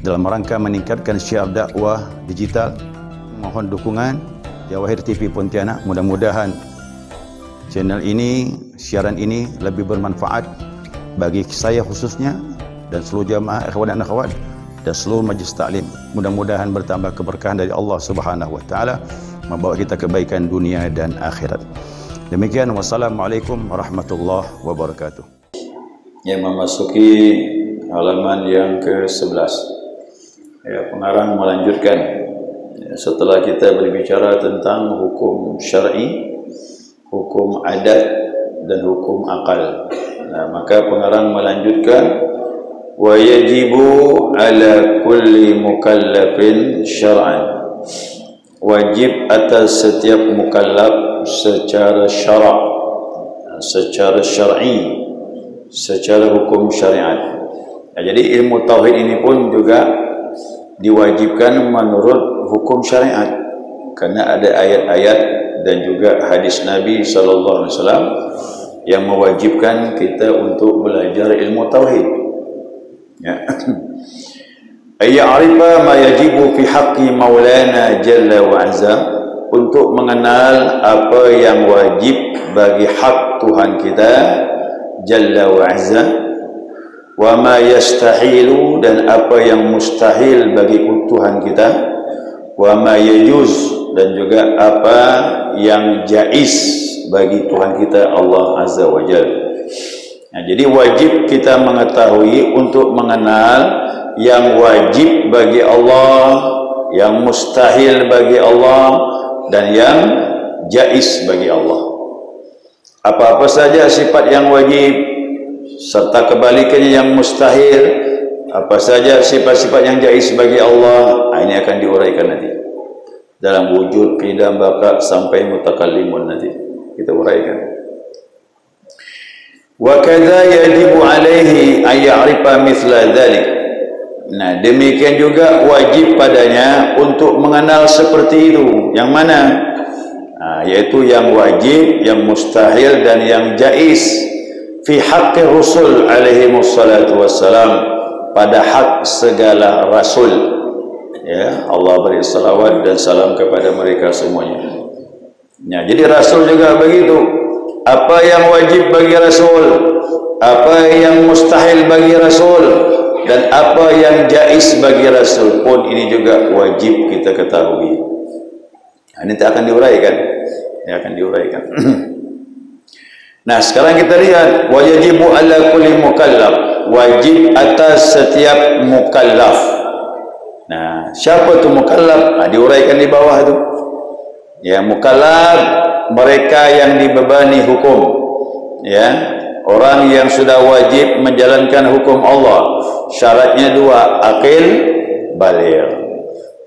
dalam rangka meningkatkan syiar dakwah digital. Mohon dukungan Jawahir TV Pontianak. Mudah-mudahan channel ini, siaran ini lebih bermanfaat bagi saya khususnya dan seluruh jamaah ikhwan dan akhwat dan seluruh majlis taklim. Mudah-mudahan bertambah keberkahan dari Allah Subhanahu wa taala, membawa kita kebaikan dunia dan akhirat. Demikian, wassalamualaikum warahmatullahi wabarakatuh. Ya, memasuki halaman yang ke-11. Ya, pengarang melanjutkan. Ya, setelah kita berbicara tentang hukum syar'i, hukum adat dan hukum akal. Nah, maka pengarang melanjutkan, wa yajibu ala kulli mukallafin syar'an. Wajib atas setiap mukallaf secara syarak, secara syar'i, secara hukum syariat. Nah, jadi ilmu tauhid ini pun juga diwajibkan menurut hukum syariat, karena ada ayat-ayat dan juga hadis Nabi sallallahu alaihi wasallam yang mewajibkan kita untuk belajar ilmu tauhid. Ya. Ayya'rifa ma yajibu fi haqqi maulana jalla wa azza, untuk mengenal apa yang wajib bagi hak Tuhan kita jalla wa azza, wa ma yastahilu, dan apa yang mustahil bagi Tuhan kita, wa ma yajuz, dan juga apa yang jaiz bagi Tuhan kita Allah azza wa jalla. Nah, jadi wajib kita mengetahui untuk mengenal yang wajib bagi Allah, yang mustahil bagi Allah, dan yang jaiz bagi Allah. Apa-apa saja sifat yang wajib serta kebalikannya yang mustahil, apa saja sifat-sifat yang jaiz bagi Allah, ini akan diuraikan nanti dalam wujud, qidam, baqa sampai mutakallimun, nanti kita uraikan. Wa kadza yajibu alaihi ay ya'rifa mithla dzalik. Nah, demikian juga wajib padanya untuk mengenal seperti itu. Yang mana? Nah, yaitu yang wajib, yang mustahil, dan yang jaiz fi haqqi Rasul alaihi wassalatu wassalam, pada hak segala rasul. Ya, Allah beri salawat dan salam kepada mereka semuanya. Ya, jadi rasul juga begitu. Apa yang wajib bagi rasul, apa yang mustahil bagi rasul, dan apa yang jaiz bagi rasul pun ini juga wajib kita ketahui. Nah, ini akan diuraikan. Ini akan diuraikan. Nah, sekarang kita lihat, wajibu ala kulli mukallaf, wajib atas setiap mukallaf. Nah, siapa tu mukallaf? Nah, diuraikan di bawah tu. Ya, mukallaf mereka yang dibebani hukum. Ya, orang yang sudah wajib menjalankan hukum Allah. Syaratnya dua, akil, baligh.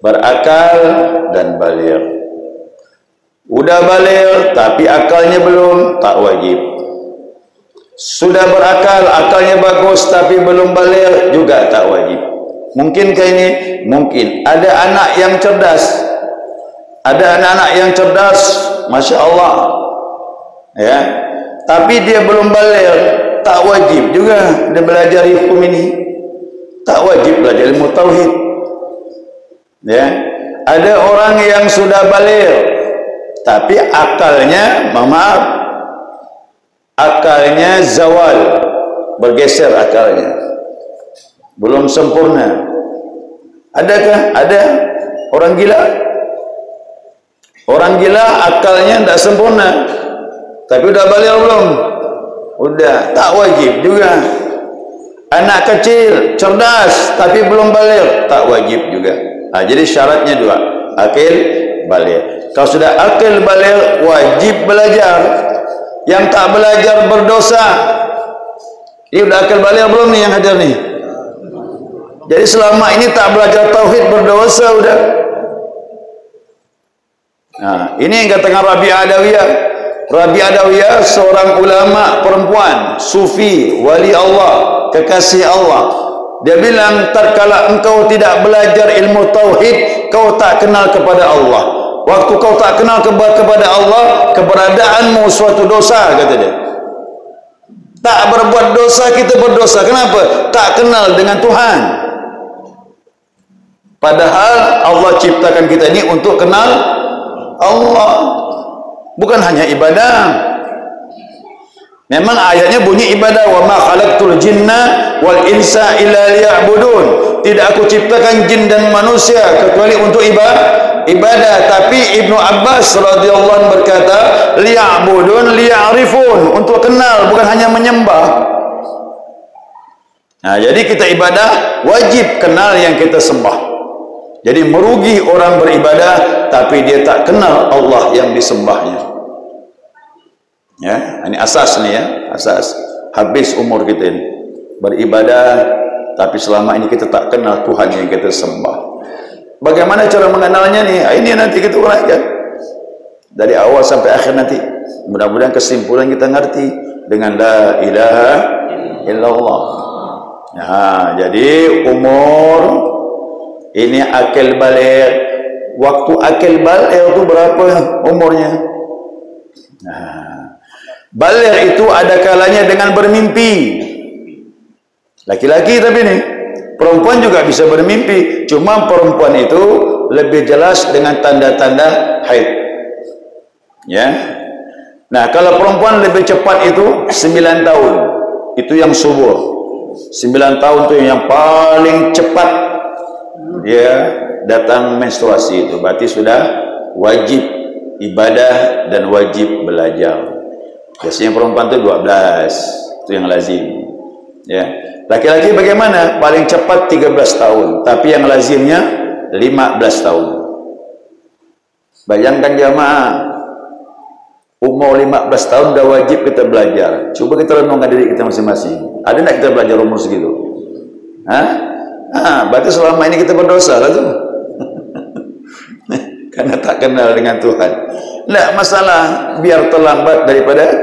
Berakal dan baligh. Udah baligh tapi akalnya belum, tak wajib. Sudah berakal, akalnya bagus tapi belum baligh, juga tak wajib. Mungkinkah ini? Mungkin. Ada anak yang cerdas, ada anak-anak yang cerdas, Masya Allah, ya, tapi dia belum baligh, tak wajib juga dia belajar hukum ini, tak wajib belajar ilmu tauhid. Ya, ada orang yang sudah baligh tapi akalnya, maaf, akalnya zawal, bergeser akalnya, belum sempurna. Adakah? Ada orang gila. Orang gila akalnya tidak sempurna, tapi udah balik belum? Udah, tak wajib juga. Anak kecil cerdas tapi belum balik, tak wajib juga. Nah, jadi syaratnya dua, akil, balik. Kalau sudah akil, balik, wajib belajar. Yang tak belajar berdosa. Ini udah akil balik belum nih yang hadir nih? Jadi selama ini tak belajar tauhid, berdosa udah. Nah, ini yang katakan Rabi Adawiyah. Rabi Adawiyah seorang ulama perempuan, sufi, wali Allah, kekasih Allah. Dia bilang, tatkala engkau tidak belajar ilmu tauhid, kau tak kenal kepada Allah. Waktu kau tak kenal kepada Allah, keberadaanmu suatu dosa, kata dia. Tak berbuat dosa, kita berdosa. Kenapa? Tak kenal dengan Tuhan. Padahal Allah ciptakan kita ini untuk kenal Allah, bukan hanya ibadah. Memang ayatnya bunyi ibadah, wa ma khalaqtul jinna wal insa illa liya'budun. Tidak aku ciptakan jin dan manusia kecuali untuk ibadah. Tapi Ibnu Abbas radhiyallahu anhu berkata, liya'budun liya'rifun, untuk kenal, bukan hanya menyembah. Nah, jadi kita ibadah wajib kenal yang kita sembah. Jadi merugi orang beribadah tapi dia tak kenal Allah yang disembahnya. Ya, ini asas nih ya, asas. Habis umur kita ini beribadah tapi selama ini kita tak kenal Tuhan yang kita sembah. Bagaimana cara mengenalnya nih? Ini nanti kita uraikan dari awal sampai akhir nanti. Mudah-mudahan kesimpulan kita ngerti dengan la ilaha illallah. Nah, jadi umur ini akil balik. Waktu akil balik itu berapa umurnya? Nah, balik itu ada kalanya dengan bermimpi. Laki-laki tapi nih, perempuan juga bisa bermimpi. Cuma perempuan itu lebih jelas dengan tanda-tanda haid. Ya. Nah, kalau perempuan lebih cepat itu 9 tahun. Itu yang subur. 9 tahun itu yang paling cepat dia datang menstruasi. Itu berarti sudah wajib ibadah dan wajib belajar. Biasanya perempuan itu 12, itu yang lazim. Ya. Laki-laki bagaimana? Paling cepat 13 tahun, tapi yang lazimnya 15 tahun. Bayangkan jamaah, umur 15 tahun dah wajib kita belajar. Coba kita renungkan diri kita masing-masing. Ada tak kita belajar umur segitu? Hah? Berarti selama ini kita berdosa lah tuh. Karena tak kenal dengan Tuhan. Tidak masalah, biar terlambat daripada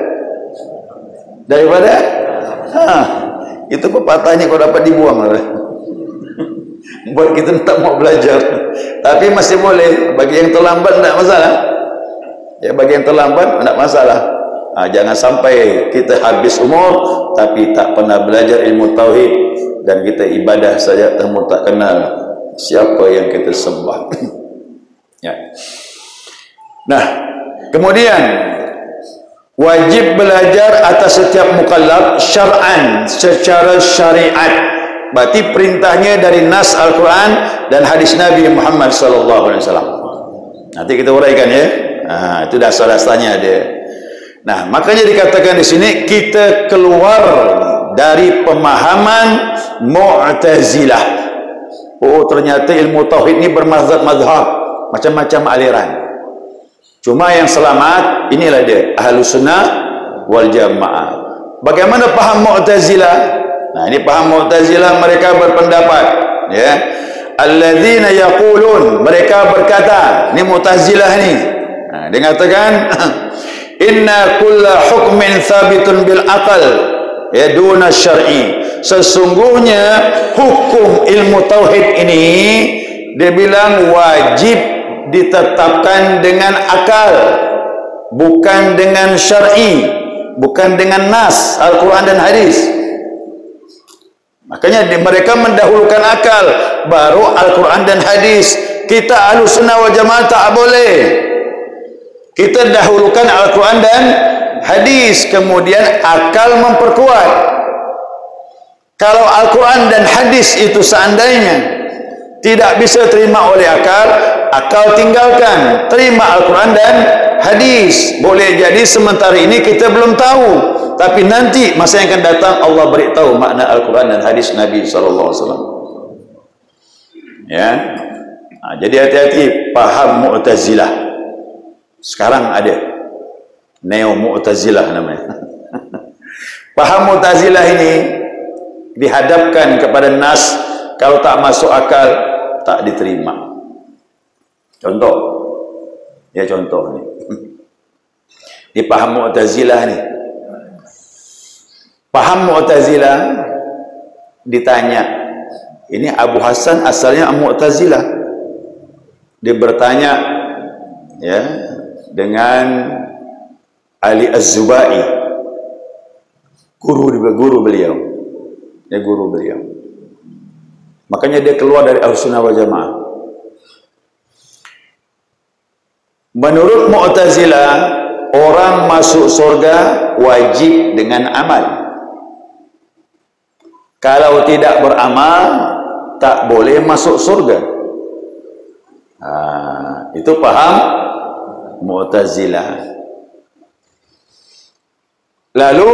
itu pepatahnya kau dapat dibuang lah. Buat kita tak mau belajar. Tapi masih boleh. Bagi yang terlambat tidak masalah. Ya, bagi yang terlambat tidak masalah. Jangan sampai kita habis umur tapi tak pernah belajar ilmu tauhid dan kita ibadah saja temu tak kenal siapa yang kita sembah. Ya. Nah, kemudian wajib belajar atas setiap mukallaf syar'an, secara syariat. Berarti perintahnya dari nas Al-Quran dan hadis Nabi Muhammad SAW. Nanti kita uraikan ya. Itu dasar-dasarnya dia. Nah, makanya dikatakan di sini kita keluar dari pemahaman Mu'tazilah. Oh, ternyata ilmu tauhid ini bermazhab-mazhab, macam-macam aliran. Cuma yang selamat inilah dia, Ahlus Sunnah wal Jamaah. Bagaimana paham Mu'tazilah? Nah, ini paham Mu'tazilah, mereka berpendapat, ya. Alladzina yaqulun, mereka berkata, ini Mu'tazilah ni. Nah, dia katakan inna kulla hukmin thabitun bil aqal ya duna syar'i. Sesungguhnya hukum ilmu tauhid ini dia bilang wajib ditetapkan dengan akal, bukan dengan syar'i, bukan dengan nas Al-Quran dan hadis. Makanya mereka mendahulukan akal baru Al-Quran dan hadis. Kita Ahlus Sunnah wal Jamaah tak boleh. Kita dahulukan Al-Quran dan hadis, kemudian akal memperkuat. Kalau Al-Quran dan hadis itu seandainya tidak bisa terima oleh akal, akal tinggalkan. Terima Al-Quran dan hadis. Boleh jadi sementara ini kita belum tahu, tapi nanti masa yang akan datang Allah beritahu makna Al-Quran dan hadis Nabi SAW. Ya. Jadi hati-hati paham Mu'tazilah. Sekarang ada Neo Mu'tazilah namanya. Paham Mu'tazilah ini dihadapkan kepada nas, kalau tak masuk akal tak diterima. Contoh, ya contoh ni. Di paham Mu'tazilah ni. Paham Mu'tazilah ditanya, ini Abu Hasan asalnya Mu'tazilah. Dia bertanya, ya, dengan Ali Az-Zubai, guru beliau. Ya, guru beliau. Makanya dia keluar dari Ahlus Sunnah wal Jamaah. Menurut Mu'tazilah, orang masuk surga wajib dengan amal. Kalau tidak beramal, tak boleh masuk surga. Itu paham Mu'tazilah. Lalu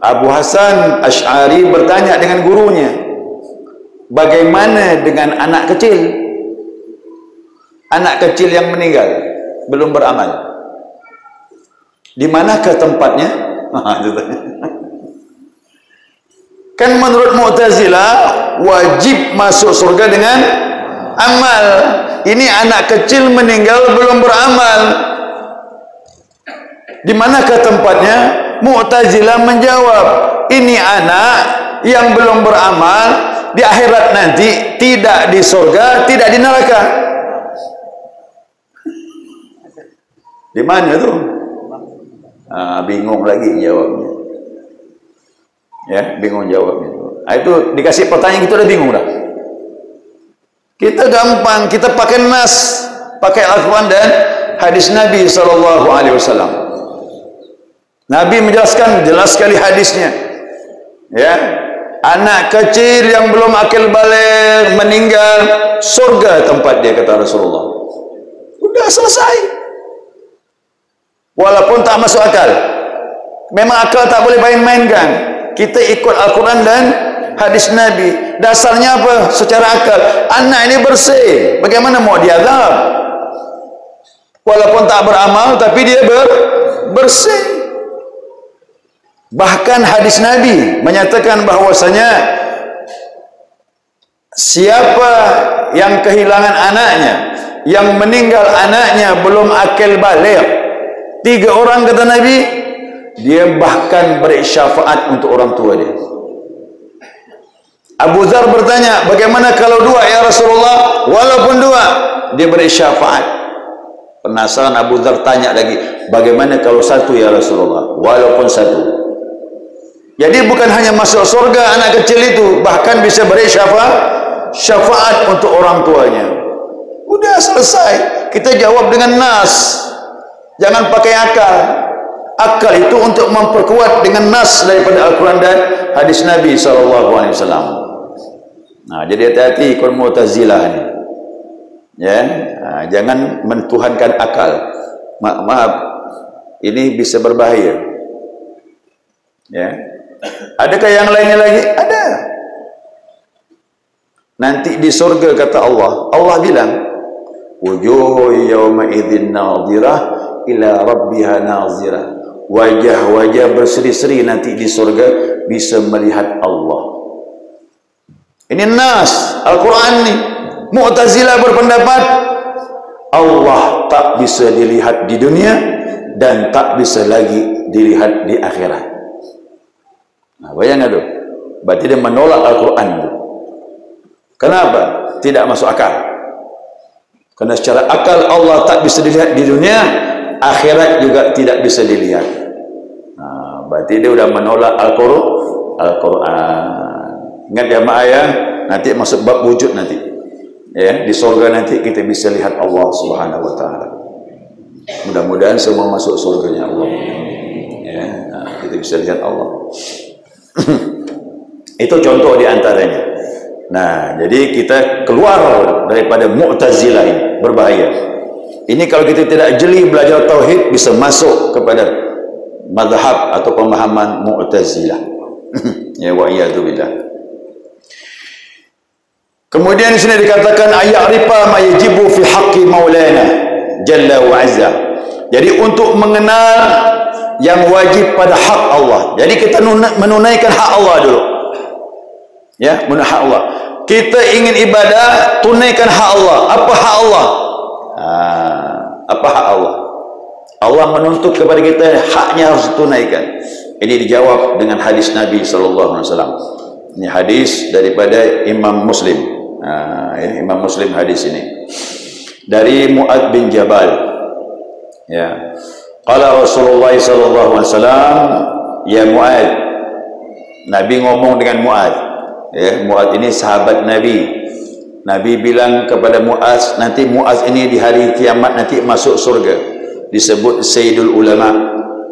Abu Hasan Asy'ari bertanya dengan gurunya, bagaimana dengan anak kecil? Anak kecil yang meninggal belum beramal, di manakah tempatnya? Kan menurut Mu'tazilah wajib masuk surga dengan amal. Ini anak kecil meninggal belum beramal, di manakah tempatnya? Mu'tazilah menjawab, ini anak yang belum beramal, di akhirat nanti tidak di surga, tidak di neraka. Di mana tu? Bingung lagi jawabnya. Ya, bingung jawabnya. Itu dikasih pertanyaan kita udah bingung dah. Kita gampang, kita pakai nas, pakai Al-Quran dan hadis Nabi SAW. Nabi menjelaskan jelas sekali hadisnya. Ya, anak kecil yang belum akil baligh meninggal, surga tempat dia, kata Rasulullah. Udah selesai. Walaupun tak masuk akal. Memang akal tak boleh main-mainkan. Kita ikut Al-Quran dan hadis Nabi. Dasarnya apa? Secara akal, anak ini bersih, bagaimana mau diazab? Walaupun tak beramal, tapi dia bersih. Bahkan hadis Nabi menyatakan bahwasanya siapa yang kehilangan anaknya, yang meninggal anaknya belum akil baligh, 3 orang kata Nabi, dia bahkan beri syafaat untuk orang tua dia. Abu Dzar bertanya, bagaimana kalau 2 ya Rasulullah? Walaupun 2, dia beri syafaat. Penasaran Abu Dzar tanya lagi, bagaimana kalau 1 ya Rasulullah? Walaupun 1. Jadi bukan hanya masuk surga anak kecil itu, bahkan bisa beri syafaat untuk orang tuanya. Udah selesai. Kita jawab dengan nas. Jangan pakai akal. Akal itu untuk memperkuat dengan nas daripada Al-Quran dan hadis Nabi SAW. Jadi hati-hati ikut Mu'tazilah ni. Ya, jangan mentuhankan akal. Maaf, ini bisa berbahaya. Ya, adakah yang lainnya lagi? Ada. Nanti di surga kata Allah. Allah bilang, wujuh yawma idzin nadhirah ila rabbiha nazirah. Wajah-wajah berseri-seri nanti di surga bisa melihat Allah. Ini nas Al-Quran ni. Mu'tazilah berpendapat Allah tak bisa dilihat di dunia dan tak bisa lagi dilihat di akhirat. Bayangkan tu. Berarti dia menolak Al-Quran tu. Kenapa? Tidak masuk akal. Karena secara akal Allah tak bisa dilihat di dunia, akhirat juga tidak bisa dilihat. Berarti dia sudah menolak Al-Quran. Ingat jamaah ya, nanti masuk bab wujud nanti. Ya, di surga nanti kita bisa lihat Allah Subhanahu wa taala. Mudah-mudahan semua masuk surganya Allah. Ya, kita bisa lihat Allah. Itu contoh di antaranya. Nah, jadi kita keluar daripada Mu'tazilah ini, berbahaya. Ini kalau kita tidak jeli belajar tauhid, bisa masuk kepada mazhab atau pemahaman Mu'tazilah. Ya, wa iyadu billah. Kemudian di sini dikatakan ayarifa ma yajibu fi haqqi maulana jalla wa azza. Jadi untuk mengenal yang wajib pada hak Allah. Jadi kita menunaikan hak Allah dulu. Ya, menunaikan hak Allah. Kita ingin ibadah, tunaikan hak Allah. Apa hak Allah? Apa hak Allah? Allah menuntut kepada kita, haknya harus ditunaikan. Ini dijawab dengan hadis Nabi SAW. Ini hadis daripada Imam Muslim. Ini Imam Muslim hadis ini. Dari Mu'adz bin Jabal. Ya. Qala Rasulullah SAW, ya Mu'adz. Nabi ngomong dengan Mu'adz. Ya, Mu'adz ini sahabat Nabi. Nabi bilang kepada Muaz, nanti Muaz ini di hari kiamat nanti masuk surga. Disebut Sayyidul Ulama.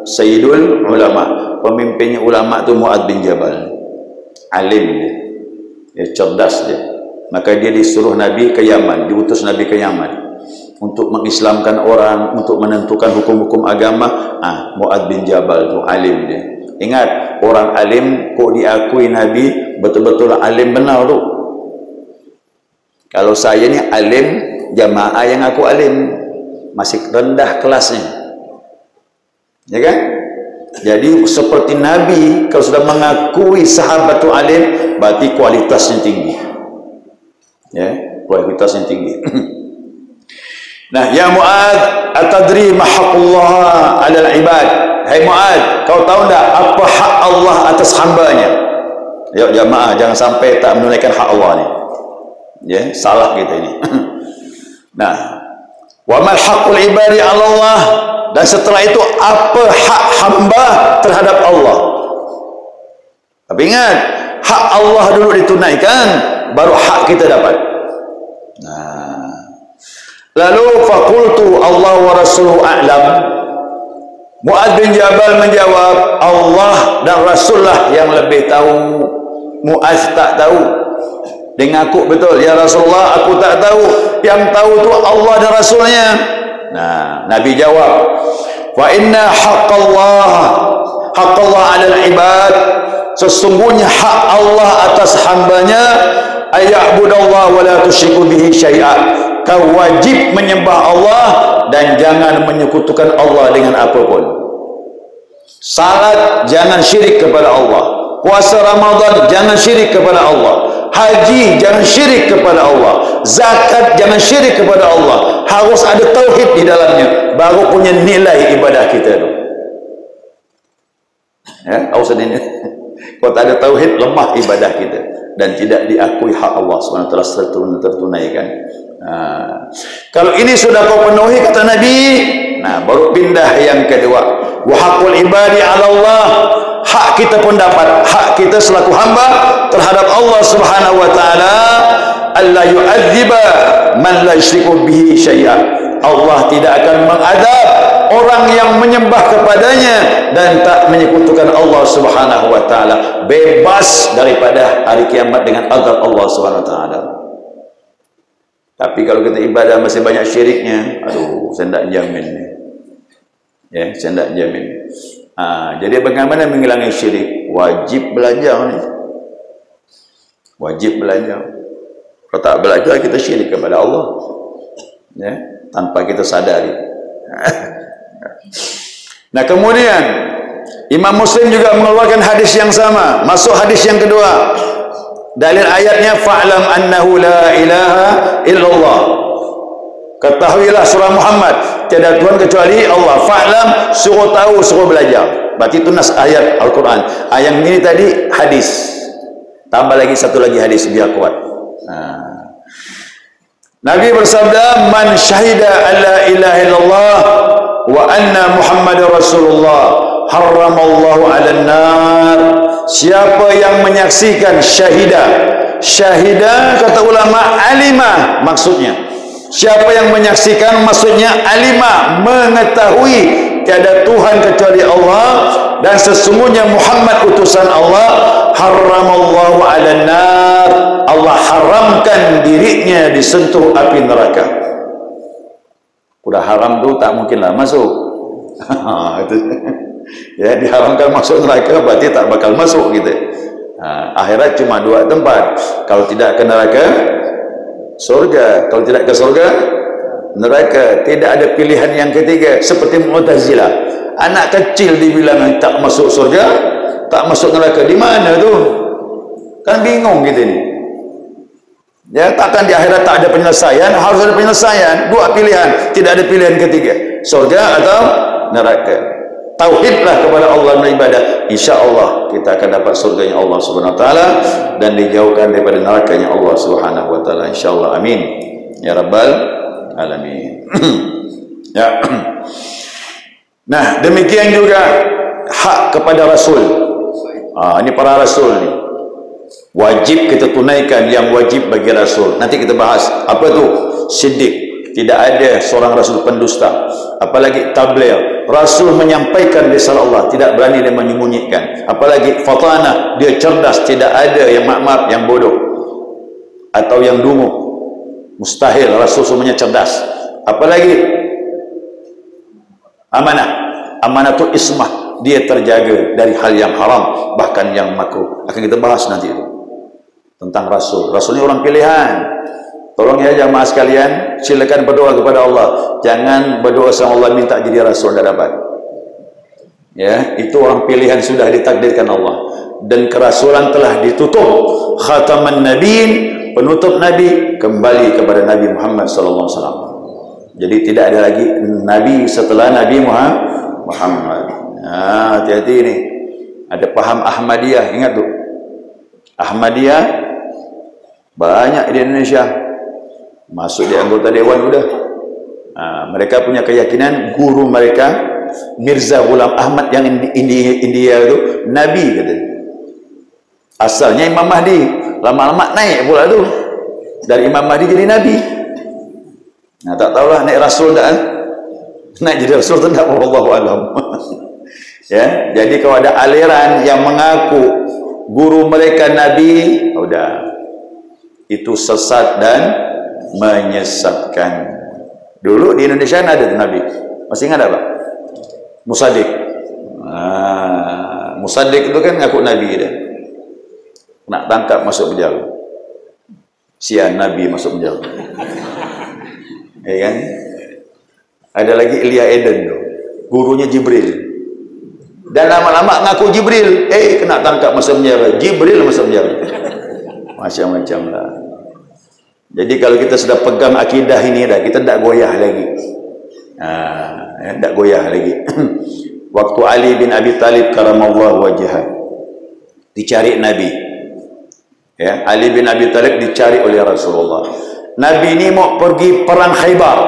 Sayyidul Ulama. Pemimpinnya ulama tu Muaz bin Jabal. Alim dia. Dia cerdas dia. Maka dia disuruh Nabi ke Yaman, diutus Nabi ke Yaman untuk mengislamkan orang, untuk menentukan hukum-hukum agama. Muaz bin Jabal tu alim dia. Ingat, orang alim kok diakui Nabi betul-betul alim benar tu. Kalau saya ni alim, jamaah yang aku alim masih rendah kelasnya, ya kan? Jadi seperti Nabi kalau sudah mengakui sahabat tu alim, berarti kualitasnya tinggi, ya, kualitasnya tinggi. Nah, ya Mu'adz, atadri ma haqqullah 'alal ibad? Hai Mu'adz, kau tahu tak apa hak Allah atas hambanya? Ya jamaah, jangan sampai tak menunaikan hak Allah ni. Ya, salah kita ini. Nah, wa mal haqqul ibadi 'ala Allah, dan setelah itu apa hak hamba terhadap Allah. Tapi ingat, hak Allah dulu ditunaikan, baru hak kita dapat. Nah, lalu faqultu Allah wa rasuluhu a'lam. Mu'adz bin Jabal menjawab, Allah dan Rasulullah yang lebih tahu. Mu'adz tak tahu. Dia ngaku betul, ya Rasulullah, aku tak tahu. Yang tahu tu Allah dan Rasulnya. Nah, Nabi jawab, wa inna haqqallah 'alal ibad, sesungguhnya hak Allah atas hambanya, ayya'budallaha wa la tusyriku bihi syai'a. Kau wajib menyembah Allah dan jangan menyekutukan Allah dengan apapun. Salat jangan syirik kepada Allah. Puasa Ramadan jangan syirik kepada Allah. Haji jangan syirik kepada Allah. Zakat jangan syirik kepada Allah. Harus ada tauhid di dalamnya, baru punya nilai ibadah kita tu. Ya, harus ada ini. Kalau tak ada tauhid, lemah ibadah kita dan tidak diakui hak Allah SWT tertunaikan. Kalau ini sudah kau penuhi, kata Nabi, nah baru pindah yang kedua. Wa haqqul ibadi 'ala Allah, hak kita pun dapat, hak kita selaku hamba terhadap Allah Subhanahu wa taala, alla yu'adziba man la yusyriku bihi syai'a. Allah tidak akan mengadab orang yang menyembah kepadanya dan tak menyekutukan Allah Subhanahu wa taala. Bebas daripada hari kiamat dengan azab Allah Subhanahu wa taala. Tapi kalau kita ibadah masih banyak syiriknya, aduh, saya tak jamin ni. Ya, saya tak jamin. Jadi bagaimana menghilangi syirik? Wajib belajar ni. Wajib belajar. Kalau tak belajar, kita syirik kepada Allah. Ya, tanpa kita sadari. Nah, kemudian Imam Muslim juga mengeluarkan hadis yang sama. Masuk hadis yang kedua. Dalil ayatnya, fa'lam annahu la ilaha illallah. Ketahuilah surah Muhammad, tiada Tuhan kecuali Allah. Fa'lam, suruh tahu, suruh belajar. Berarti itu nas ayat Al-Quran. Ayat ini tadi hadis. Tambah lagi satu lagi hadis biar kuat. Nabi bersabda, man syahida alla ilaha illallah wa anna Muhammadar Rasulullah haramallahu 'alan nar. Siapa yang menyaksikan syahidah kata ulama alimah maksudnya. Siapa yang menyaksikan maksudnya alimah, mengetahui tiada Tuhan kecuali Allah dan sesungguhnya Muhammad utusan Allah, haramallahu 'alan nar. Allah haramkan dirinya disentuh api neraka. Udah haram tu tak mungkinlah masuk. Itu. Ya, diharamkan masuk neraka berarti tak bakal masuk kita. Akhirat cuma dua tempat. Kalau tidak ke neraka, surga. Kalau tidak ke surga, neraka. Tidak ada pilihan yang ketiga. Seperti Mu'tazilah, anak kecil dibilang tak masuk surga, tak masuk neraka. Di mana tu? Kan bingung kita ni. Ya, takkan di akhirat tak ada penyelesaian? Harus ada penyelesaian. Dua pilihan, tidak ada pilihan ketiga, surga atau neraka. Tauhidlah kepada Allah beribadah, insya-Allah kita akan dapat surganya Allah Subhanahu wa taala dan dijauhkan daripada nerakanya Allah Subhanahu wa taala, insyaallah. Amin ya rabbal alamin. Ya. Nah, demikian juga hak kepada rasul. Ini para rasul ni. Wajib kita tunaikan yang wajib bagi Rasul. Nanti kita bahas apa tu siddiq. Tidak ada seorang Rasul pendusta, apalagi tabligh. Rasul menyampaikan risalah Allah, tidak berani dia menyembunyikan. Apalagi fatana, dia cerdas, tidak ada yang maaf yang bodoh atau yang dungu. Mustahil, Rasul semuanya cerdas. Apalagi amanah, amanatul ismah, dia terjaga dari hal yang haram, bahkan yang makruh. Akan kita bahas nanti itu tentang Rasul. Rasul ini orang pilihan. Tolong ya jamaah sekalian, silakan berdoa kepada Allah. Jangan berdoa sama Allah minta jadi Rasul, tidak dapat. Ya, itu orang pilihan sudah ditakdirkan Allah. Dan kerasulan telah ditutup. Khataman Nabiin, penutup Nabi, kembali kepada Nabi Muhammad SAW. Jadi tidak ada lagi Nabi setelah Nabi Muhammad. Nah, hati-hati ini. Ada paham Ahmadiyah, ingat tuh. Ahmadiyah banyak di Indonesia. Masuk di anggota dewan udah. Mereka punya keyakinan guru mereka Mirza Ghulam Ahmad yang India itu Nabi katanya. Asalnya Imam Mahdi, lama-lama naik pula tu. Dari Imam Mahdi jadi Nabi. Nah, tak tahulah naik Rasul dah. Naik jadi Rasul tu tak, wallahu alam. Ya, jadi kalau ada aliran yang mengaku guru mereka Nabi, udah. Itu sesat dan menyesatkan. Dulu di Indonesia ada Nabi, masih ingat apa? Musaddiq. Musaddiq itu kan ngaku Nabi dia. Nak tangkap masuk penjara. Sian Nabi masuk penjara. Ya kan? Ada lagi Elia Eden tu, gurunya Jibril. Dan lama-lama ngaku Jibril, kena tangkap masuk penjara. Jibril masuk penjara. Macam-macam lah. Jadi kalau kita sudah pegang akidah ini dah, kita tak goyah lagi. Tak goyah lagi. Waktu Ali bin Abi Talib karamallahu wajhah dicari Nabi. Ya, Ali bin Abi Talib dicari oleh Rasulullah. Nabi ini mau pergi perang Khaybar.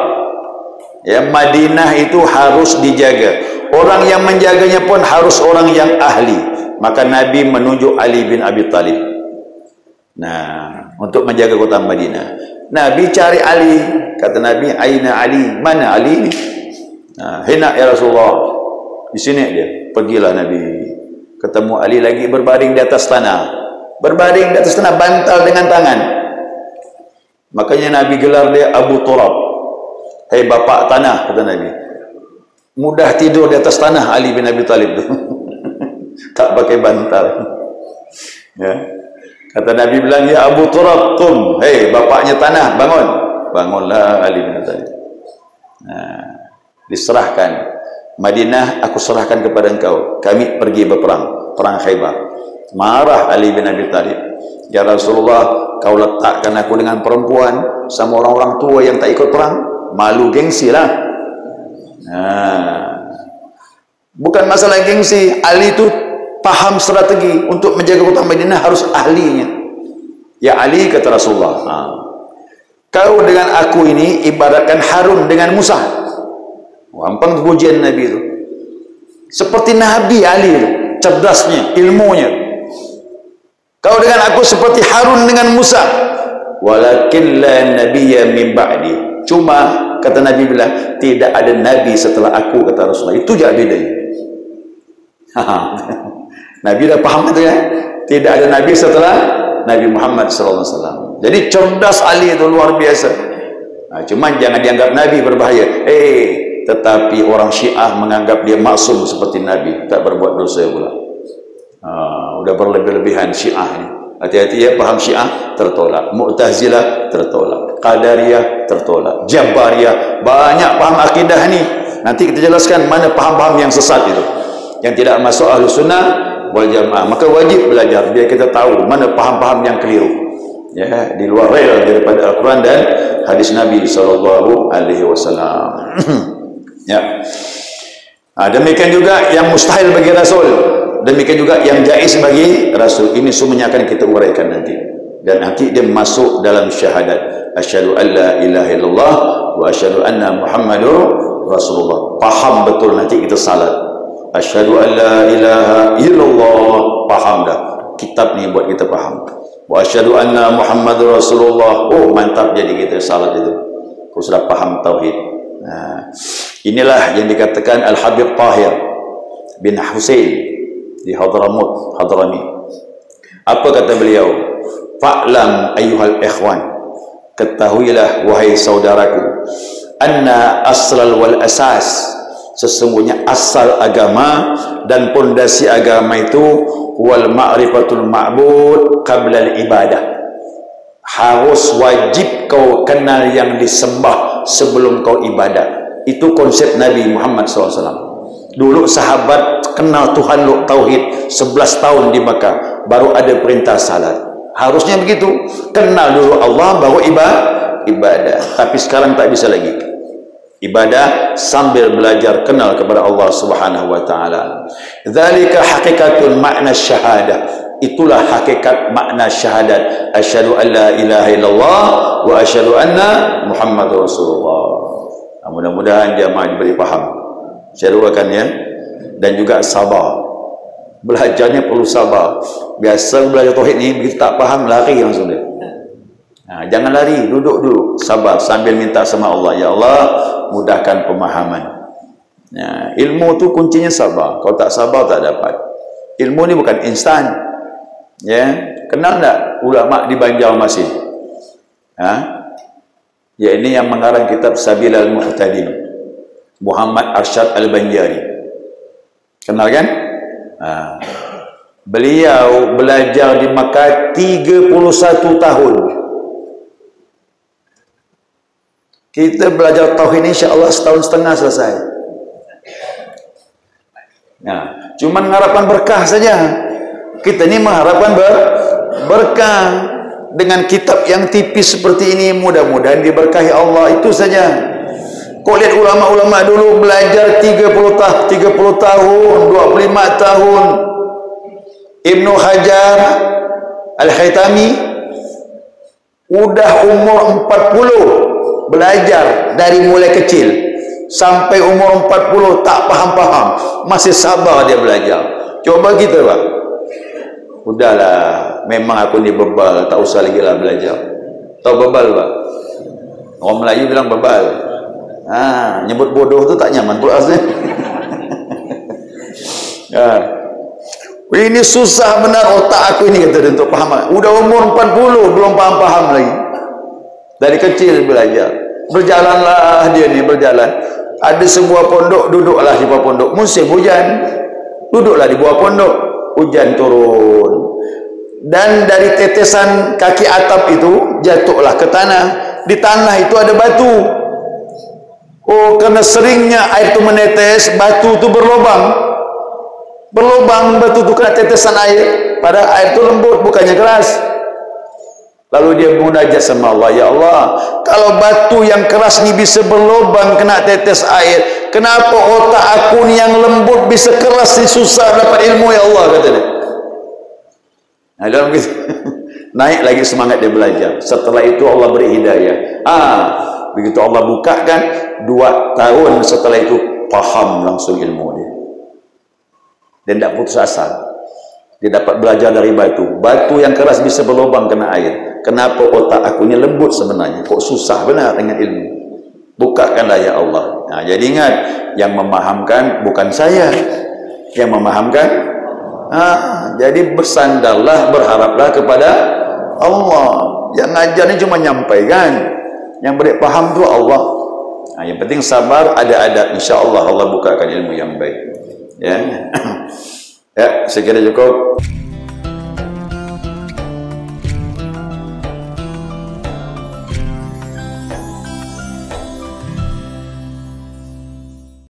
Ya, Madinah itu harus dijaga. Orang yang menjaganya pun harus orang yang ahli. Maka Nabi menunjuk Ali bin Abi Talib. Nah, untuk menjaga kota Madinah. Nabi cari Ali. Kata Nabi, "Aina Ali?" Mana Ali ni? Nah, "Hina ya Rasulullah." Di sini dia. Pergilah Nabi. Ketemu Ali lagi berbaring di atas tanah. Berbaring di atas tanah, bantal dengan tangan. Makanya Nabi gelar dia Abu Turab. "Hei bapak tanah," kata Nabi. Mudah tidur di atas tanah Ali bin Abi Talib tu. Tak pakai bantal. Ya. Kata Nabi bilang, "Ya Abu Turab, qum." Hei bapaknya tanah, bangun. Bangunlah Ali bin Abi Talib. Nah, diserahkan. Madinah aku serahkan kepada engkau. Kami pergi berperang, perang Khaybar. Marah Ali bin Abi Talib. "Ya Rasulullah, kau letakkan aku dengan perempuan sama orang-orang tua yang tak ikut perang. Malu gengsi lah." Nah, bukan masalah gengsi. Ali itu paham strategi untuk menjaga kota Madinah, harus ahlinya. "Ya Ali," kata Rasulullah, "kau dengan aku ini ibaratkan Harun dengan Musa." Gampang pujian Nabi itu. Seperti Nabi Ali itu, cerdasnya, ilmunya. "Kau dengan aku seperti Harun dengan Musa. Walakin la nabiyya min ba'di." Cuma kata Nabi bilang, tidak ada Nabi setelah aku, kata Rasulullah. Itu je bedanya. Nabi dah paham itu ya. Tidak ada Nabi setelah Nabi Muhammad SAW. Jadi cerdas Ali itu luar biasa. Cuma jangan dianggap Nabi berbahaya. Tetapi orang Syiah menganggap dia maksum seperti Nabi, tak berbuat dosa pula. Udah berlebih-lebihan Syiah ini. Hati-hati ya, paham Syiah tertolak, Mu'tazilah tertolak, Qadariyah tertolak, Jabariyah, banyak paham akidah ni. Nanti kita jelaskan mana paham-paham yang sesat itu, yang tidak masuk Ahlus Sunnah wal Jamaah. Maka wajib belajar biar kita tahu mana paham-paham yang keliru, ya, di luar rel daripada Al-Quran dan hadis Nabi SAW. Ya. Demikian juga yang mustahil bagi Rasul, demikian juga yang jaiz bagi Rasul. Ini semuanya akan kita uraikan nanti. Dan nanti dia masuk dalam syahadat, asyhadu an la ilaha illallah wa asyhadu anna Muhammadur Rasulullah. Paham betul nanti kita salat. Asyhadu an la ilaha illallah, paham dah. Kitab ni buat kita paham. wa asyhadu anna Muhammadar Rasulullah. Oh, mantap jadi kita salat itu. Kau sudah paham tauhid. Nah, inilah yang dikatakan Al-Habib Tahir bin Husain di Hadramut, Hadrami. Apa kata beliau? Fa'lam ayyuhal ikhwan, ketahuilah wahai saudaraku, anna aslal wal asas, sesungguhnya asal agama dan pondasi agama itu wal ma'rifatul ma'bud qabla al ibadah. Harus wajib kau kenal yang disembah sebelum kau ibadah. Itu konsep Nabi Muhammad SAW. Dulu sahabat kenal Tuhan lu tauhid 11 tahun di Makkah, baru ada perintah salat. Harusnya begitu, kenal dulu Allah baru ibadah. Tapi sekarang tak bisa lagi. Ibadah sambil belajar kenal kepada Allah Subhanahu wa taala. Dzalika haqiqatul makna syahadah. Itulah hakikat makna syahadat. Asyhadu an la ilaha illallah wa asyhadu anna Muhammadar Rasulullah. Mudah-mudahan jemaah diberi faham. Saya doakan ya. Dan juga sabar. Belajarnya perlu sabar. Biasa belajar tauhid ni begitu tak faham lari langsung dia. Nah, jangan lari, duduk dulu, sabar sambil minta sama Allah, ya Allah mudahkan pemahaman. Nah, ilmu tu kuncinya sabar. Kalau tak sabar tak dapat. Ilmu ni bukan instan. Ya, kenal tak ulama di Banjarmasin? Ya, ini yang mengarang kitab Sabilal Muhtadin, Muhammad Arsyad Al-Banjari. Kenal kan? Beliau belajar di Makkah 31 tahun. Kita belajar tauhid insya-Allah setahun setengah selesai. Nah, cuman mengharapkan berkah saja. Kita ni mengharapkan berkah dengan kitab yang tipis seperti ini, mudah-mudahan diberkahi Allah, itu saja. Kau lihat ulama-ulama dulu belajar 30 tahun, 25 tahun. Ibnu Hajar Al-Haytami udah umur 40 belajar dari mulai kecil sampai umur 40 tak paham-paham, masih sabar dia belajar. Coba kita Pak, udahlah memang aku ni bebal, tak usah lagi lah belajar. Tahu bebal Pak? Orang Melayu bilang bebal. Nyebut bodoh tu tak nyaman pula asli. Ini susah benar otak aku ini, kata dia, untuk paham. Udah umur 40 belum paham-paham lagi. Dari kecil belajar. Berjalanlah dia ni, berjalan. Ada sebuah pondok, duduklah di bawah pondok. Musim hujan, duduklah di bawah pondok. Hujan turun. Dan dari tetesan kaki atap itu jatuhlah ke tanah. Di tanah itu ada batu. Oh, karena seringnya air itu menetes, batu itu berlubang. Batu itu kena tetesan air, padahal air itu lembut, bukannya keras. Lalu dia munajat sama Allah, ya Allah, kalau batu yang keras ni bisa berlubang kena tetes air, kenapa otak aku ni yang lembut bisa keras ni susah dapat ilmu, ya Allah, kata dia. Nah, dalam gitu naik lagi semangat dia belajar. Setelah itu Allah beri hidayah. Begitu Allah bukakan, 2 tahun setelah itu paham langsung ilmu dia. Dan tidak putus asa. Dia dapat belajar dari batu. Batu yang keras bisa berlubang kena air. Kenapa otak aku ni lembut sebenarnya? Kok susah benar dengan ilmu? Bukakanlah ya Allah. Nah, jadi ingat, yang memahamkan bukan saya. Yang memahamkan, jadi bersandarlah, berharaplah kepada Allah. Yang ngajar ni cuma nyampaikan. Yang beri paham tu Allah. Nah, yang penting sabar, ada adab. InsyaAllah Allah bukakan ilmu yang baik. Ya, ya, sekiranya cukup.